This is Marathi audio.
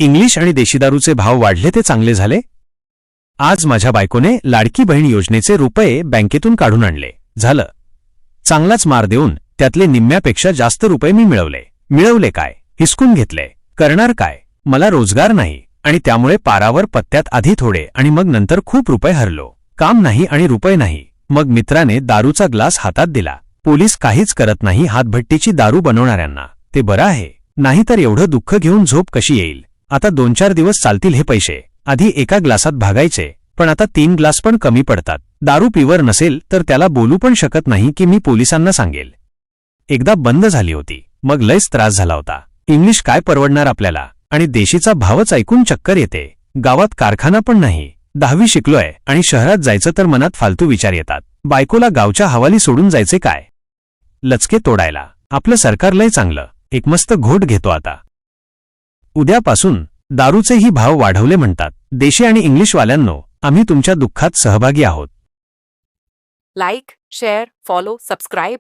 इंग्लिश आणि देशी दारूचे भाव वाढले ते चांगले झाले? आज माझ्या बायकोने लाडकी बहीण योजनेचे रुपये बँकेतून काढून आणले. झालं. चांगलाच मार देऊन त्यातले निम्म्यापेक्षा जास्त रुपये मी मिळवले काय? हिसकून घेतले. करणार काय? मला रोजगार नाही आणि त्यामुळे पारावर पत्त्यात आधी थोडे आणि मग नंतर खूप रुपये हरलो. काम नाही आणि रुपये नाही. मग मित्राने दारूचा ग्लास हातात दिला. पोलीस काहीच करत नाही हातभट्टीची दारू बनवणाऱ्यांना. ते बरं आहे. नाहीतर एवढं दुःख घेऊन झोप कशी येईल? आता 2-4 दिवस चालतील हे पैसे. आधी एका ग्लासात भागायचे, पण आता 3 ग्लास पण कमी पडतात. दारू पिवर नसेल तर त्याला बोलू पण शकत नाही की मी पोलिसांना सांगेल. एकदा बंद झाली होती, मग लयच त्रास झाला होता. इंग्लिश काय परवडणार आपल्याला? आणि देशीचा भावच ऐकून चक्कर येते. गावात कारखाना पण नाही. 10वी शिकलोय आणि शहरात जायचं तर मनात फालतू विचार येतात. बायकोला गावच्या हवाली सोडून जायचे काय? लचके तोडायला. आपलं सरकार लय चांगलं. एक मस्त घोट घेतो आता. उद्यापासून दारूचेही भाव वाढवले म्हणतात. देशी आणि इंग्लिशवाल्यांनो, आम्ही तुमच्या दुःखात सहभागी आहोत. Like, share, follow, subscribe